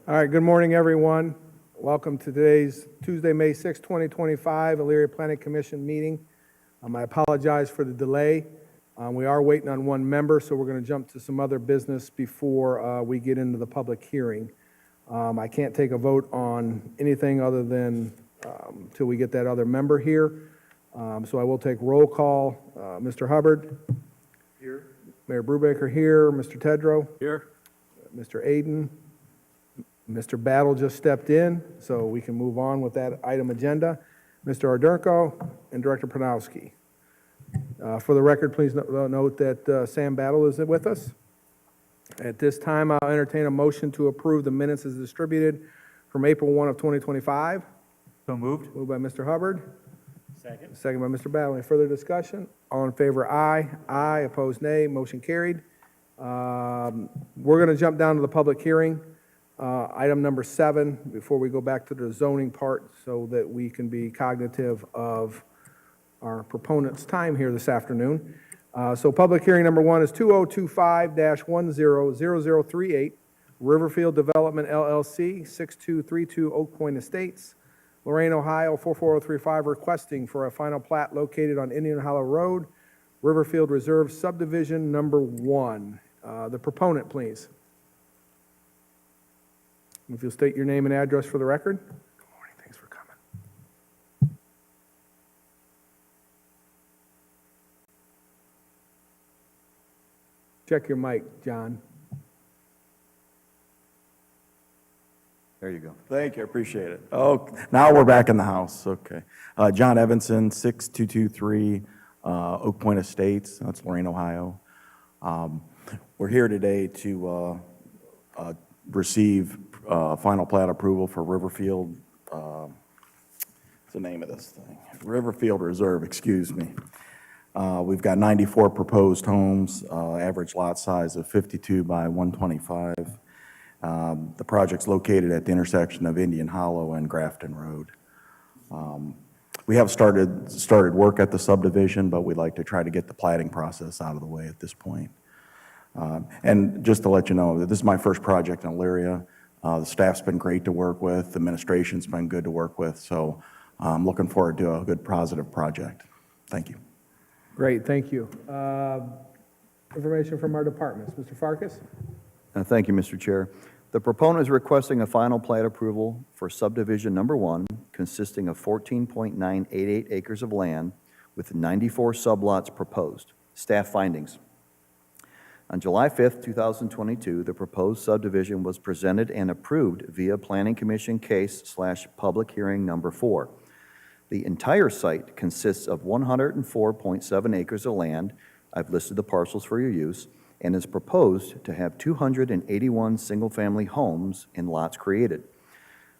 All right, good morning, everyone. Welcome to today's Tuesday, May 6, 2025, Elyria Planning Commission meeting. I apologize for the delay. We are waiting on one member, so we're going to jump to some other business before we get into the public hearing. I can't take a vote on anything other than until we get that other member here. So I will take roll call. Mr. Hubbard? Here. Mayor Brubaker here. Mr. Tedrow? Here. Mr. Aden? Mr. Battle just stepped in, so we can move on with that item agenda. Mr. Ardernko and Director Pronowski. For the record, please note that Sam Battle is with us. At this time, I'll entertain a motion to approve the minutes as distributed from April 1 of 2025. So moved. Moved by Mr. Hubbard. Second. Second by Mr. Battle. Any further discussion? All in favor, aye. Aye. Opposed, nay. Motion carried. We're going to jump down to the public hearing. Item number 7, before we go back to the zoning part so that we can be cognitive of our proponent's time here this afternoon. So public hearing number 1 is 2025-100038, Riverfield Development LLC, 6232 Oak Point Estates, Lorain, Ohio, 44035, requesting for a final plat located on Indian Hollow Road, Riverfield Reserve Subdivision number 1. The proponent, please. If you'll state your name and address for the record. Good morning, thanks for coming. Check your mic, John. There you go. Thank you, I appreciate it. Oh, now we're back in the house, okay. John Evanson, 6223 Oak Point Estates, that's Lorain, Ohio. We're here today to receive final plat approval for Riverfield, what's the name of this thing? Riverfield Reserve, excuse me. We've got 94 proposed homes, average lot size of 52 by 125. The project's located at the intersection of Indian Hollow and Grafton Road. We have started work at the subdivision, but we'd like to try to get the platting process out of the way at this point. And just to let you know, that this is my first project in Elyria. The staff's been great to work with, the administration's been good to work with, so I'm looking forward to a good, positive project. Thank you. Great, thank you. Information from our departments. Mr. Farkas? Thank you, Mr. Chair. The proponent is requesting a final plat approval for subdivision number 1, consisting of 14.988 acres of land with 94 sublots proposed. Staff findings. On July 5th, 2022, the proposed subdivision was presented and approved via Planning Commission case/public hearing number 4. The entire site consists of 104.7 acres of land. I've listed the parcels for your use, and is proposed to have 281 single-family homes in lots created.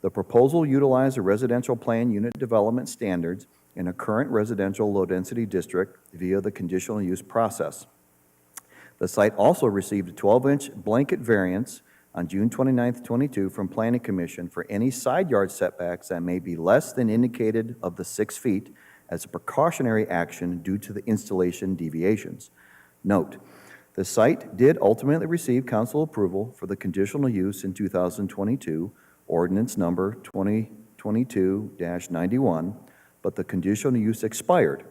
The proposal utilized the residential plan unit development standards in a current residential low-density district via the conditional use process. The site also received a 12-inch blanket variance on June 29, 22 from Planning Commission for any side yard setbacks that may be less than indicated of the 6 feet as a precautionary action due to the installation deviations. Note, the site did ultimately receive council approval for the conditional use in 2022, ordinance number 2022-91, but the conditional use expired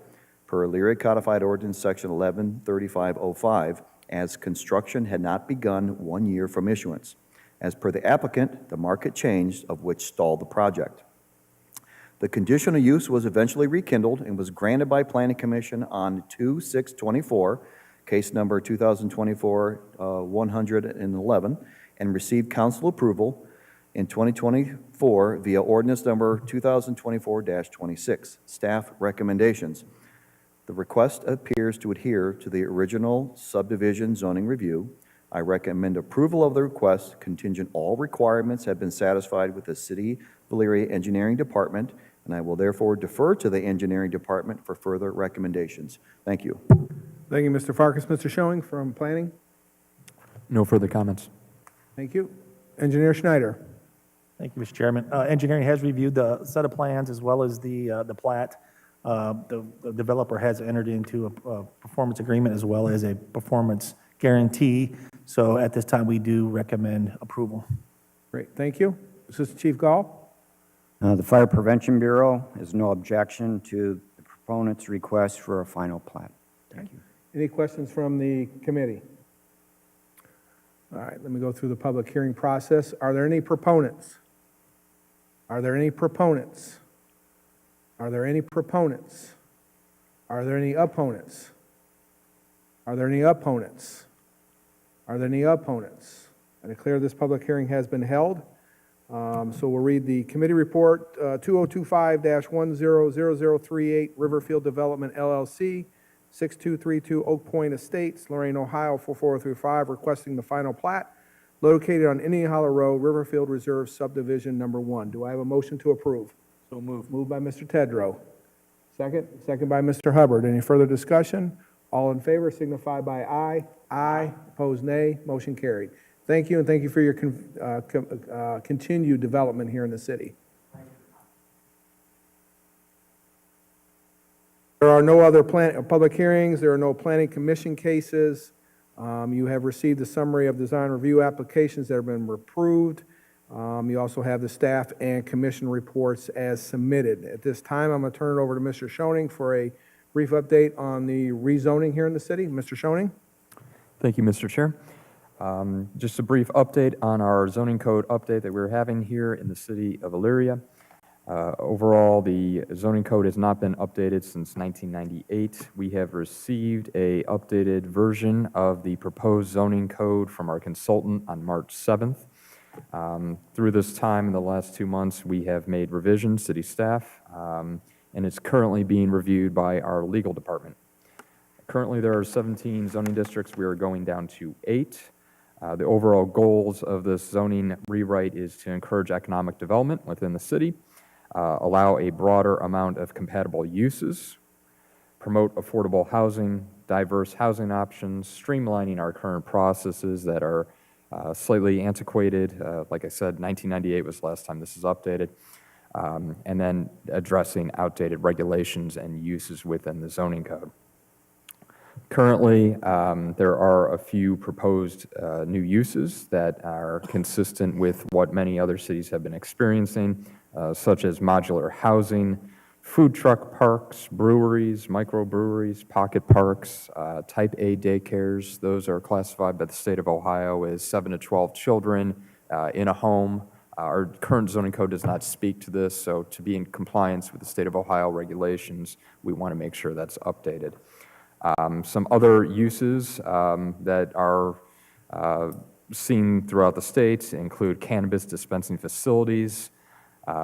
per Elyria Codified Ordinance Section 113505, as construction had not begun 1 year from issuance. As per the applicant, the market changed, of which stalled the project. The conditional use was eventually rekindled and was granted by Planning Commission on 2/6/24, case number 2024-111, and received council approval in 2024 via ordinance number 2024-26. Staff recommendations. The request appears to adhere to the original subdivision zoning review. I recommend approval of the request contingent all requirements have been satisfied with the City of Elyria Engineering Department, and I will therefore defer to the Engineering Department for further recommendations. Thank you. Thank you, Mr. Farkas. Mr. Schoing from Planning? No further comments. Thank you. Engineer Schneider? Thank you, Mr. Chairman. Engineering has reviewed the set of plans as well as the plat. The developer has entered into a performance agreement as well as a performance guarantee. So at this time, we do recommend approval. Great, thank you. Assistant Chief Gall? The Fire Prevention Bureau has no objection to the proponent's request for a final plat. Thank you. Any questions from the committee? All right, let me go through the public hearing process. Are there any proponents? Are there any proponents? Are there any proponents? Are there any opponents? Are there any opponents? Are there any opponents? I declare this public hearing has been held. So we'll read the committee report, 2025-100038, Riverfield Development LLC, 6232 Oak Point Estates, Lorraine, Ohio, 44035, requesting the final plat located on Indian Hollow Road, Riverfield Reserve Subdivision Number 1. Do I have a motion to approve? So moved. Moved by Mr. Tedrow. Second? Second by Mr. Hubbard. Any further discussion? All in favor signify by aye. Aye. Opposed, nay. Motion carried. Thank you, and thank you for your continued development here in the city. There are no other public hearings. There are no planning commission cases. You have received the summary of design review applications that have been approved. You also have the staff and commission reports as submitted. At this time, I'm going to turn it over to Mr. Schoening for a brief update on the rezoning here in the city. Mr. Schoening? Thank you, Mr. Chair. Just a brief update on our zoning code update that we're having here in the city of Elyria. Overall, the zoning code has not been updated since 1998. We have received a updated version of the proposed zoning code from our consultant on March 7th. Through this time, in the last 2 months, we have made revisions, city staff, and it's currently being reviewed by our legal department. Currently, there are 17 zoning districts. We are going down to 8. The overall goals of this zoning rewrite is to encourage economic development within the city, allow a broader amount of compatible uses, promote affordable housing, diverse housing options, streamlining our current processes that are slightly antiquated. Like I said, 1998 was the last time this is updated, and then addressing outdated regulations and uses within the zoning code. Currently, there are a few proposed new uses that are consistent with what many other cities have been experiencing, such as modular housing, food truck parks, breweries, microbreweries, pocket parks, type A daycares. Those are classified by the state of Ohio as 7 to 12 children in a home. Our current zoning code does not speak to this, so to be in compliance with the state of Ohio regulations, we want to make sure that's updated. Some other uses that are seen throughout the state include cannabis dispensing facilities,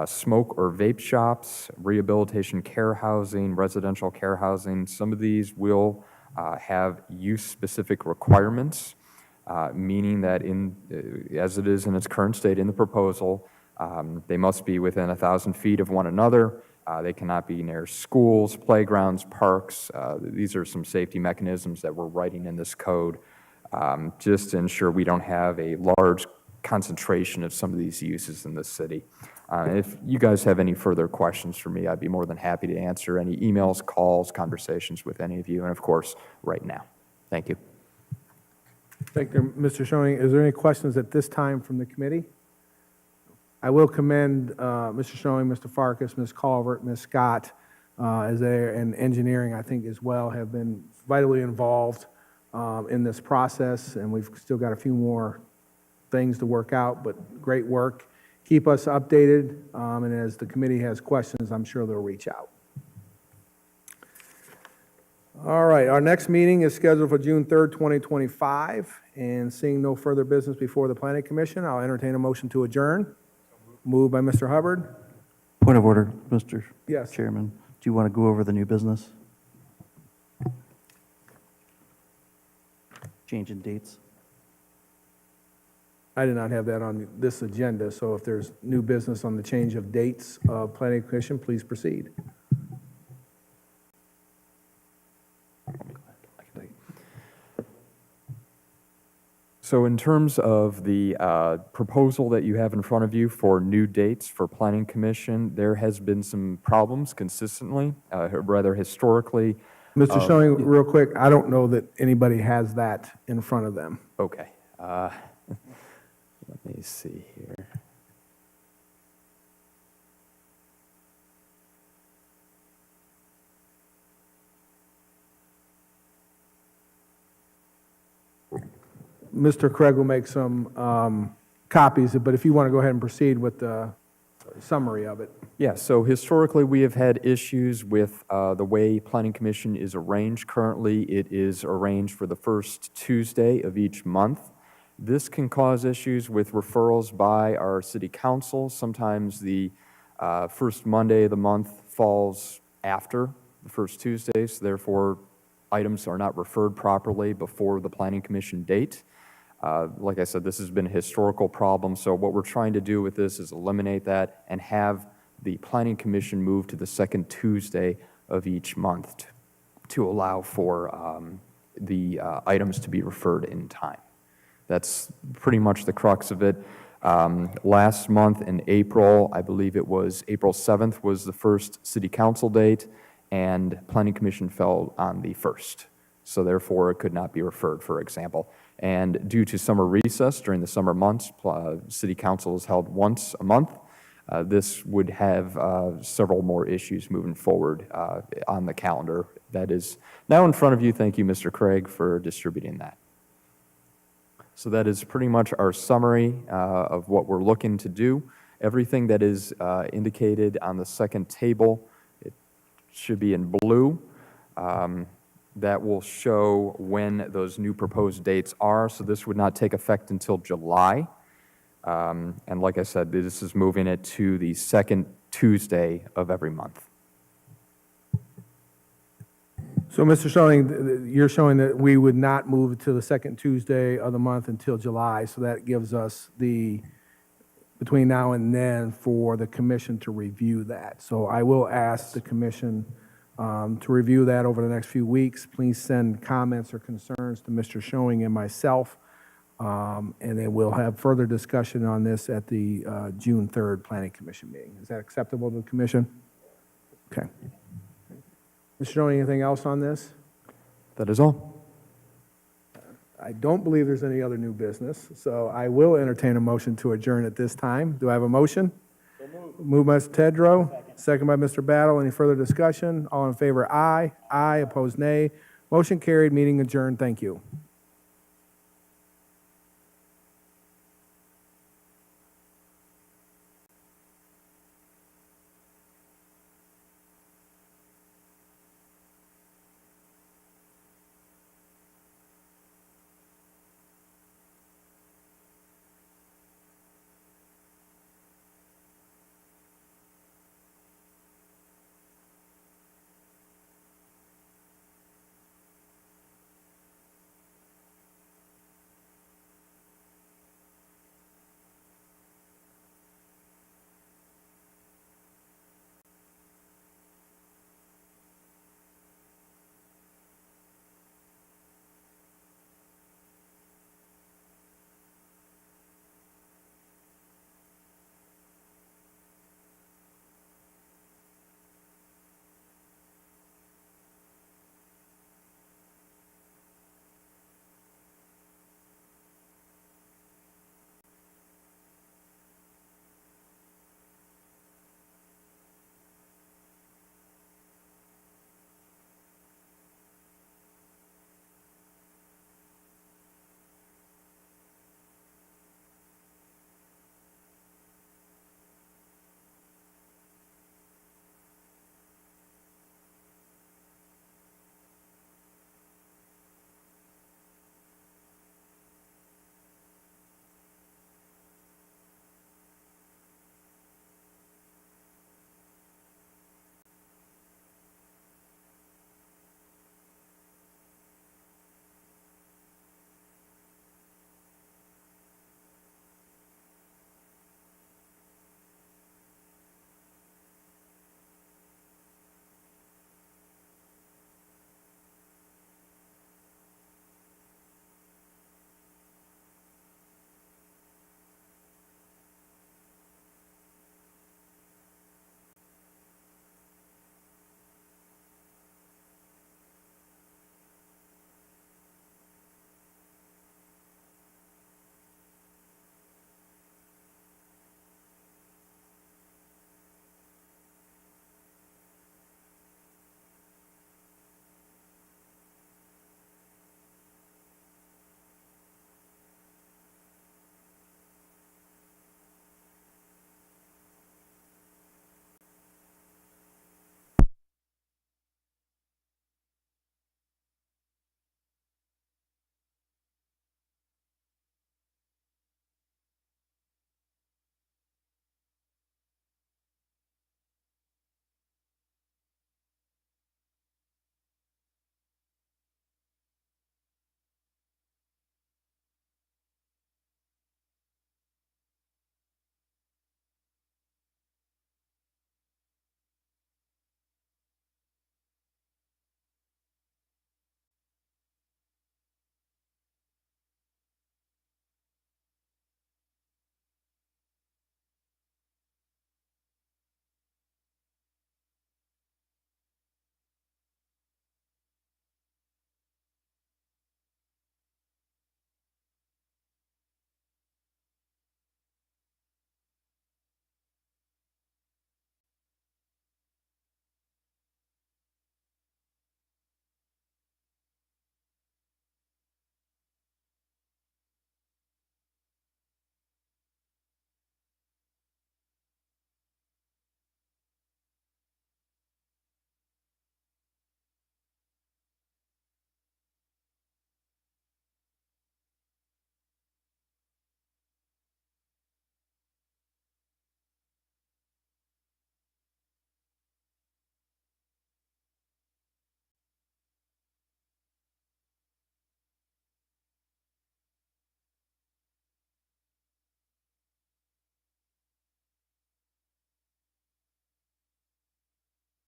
smoke or vape shops, rehabilitation care housing, residential care housing. Some of these will have use-specific requirements, meaning that as it is in its current state in the proposal, they must be within 1,000 feet of one another. They cannot be near schools, playgrounds, parks. These are some safety mechanisms that we're writing in this code just to ensure we don't have a large concentration of some of these uses in the city. If you guys have any further questions for me, I'd be more than happy to answer any emails, calls, conversations with any of you, and of course, right now. Thank you. Thank you, Mr. Schoening. Is there any questions at this time from the committee? I will commend Mr. Schoening, Mr. Farkas, Ms. Calvert, Ms. Scott, and engineering, I think, as well, have been vitally involved in this process, and we've still got a few more things to work out, but great work. Keep us updated, and as the committee has questions, I'm sure they'll reach out. All right, our next meeting is scheduled for June 3rd, 2025, and seeing no further business before the Planning Commission, I'll entertain a motion to adjourn. Moved by Mr. Hubbard. Point of order, Mr. Yes. Chairman. Do you want to go over the new business? Change in dates? I did not have that on this agenda, so if there's new business on the change of dates of Planning Commission, please proceed. So in terms of the proposal that you have in front of you for new dates for Planning Commission, there has been some problems consistently, rather historically. Mr. Schoening, real quick, I don't know that anybody has that in front of them. Okay. Let me see here. Mr. Craig will make some copies, but if you want to go ahead and proceed with the summary of it. Yeah, so historically, we have had issues with the way Planning Commission is arranged. Currently, it is arranged for the first Tuesday of each month. This can cause issues with referrals by our city council. Sometimes the first Monday of the month falls after the first Tuesday, so therefore, items are not referred properly before the Planning Commission date. Like I said, this has been a historical problem, so what we're trying to do with this is eliminate that and have the Planning Commission move to the second Tuesday of each month to allow for the items to be referred in time. That's pretty much the crux of it. Last month in April, I believe it was April 7th was the first city council date, and Planning Commission fell on the 1st. So therefore, it could not be referred, for example. And due to summer recess during the summer months, city council is held once a month. This would have several more issues moving forward on the calendar. That is now in front of you. Thank you, Mr. Craig, for distributing that. So that is pretty much our summary of what we're looking to do. Everything that is indicated on the second table, it should be in blue. That will show when those new proposed dates are. So this would not take effect until July. And like I said, this is moving it to the second Tuesday of every month. So, Mr. Schoening, you're showing that we would not move it to the second Tuesday of the month until July, so that gives us between now and then for the commission to review that. So I will ask the commission to review that over the next few weeks. Please send comments or concerns to Mr. Schoening and myself, and then we'll have further discussion on this at the June 3rd Planning Commission meeting. Is that acceptable to the commission? Okay. Mr. Schoening, anything else on this? That is all. I don't believe there's any other new business, so I will entertain a motion to adjourn at this time. Do I have a motion? Moved by Mr. Tedrow, second by Mr. Battle. Any further discussion? All in favor, aye. Aye, opposed, nay. Motion carried, meeting adjourned. Thank you.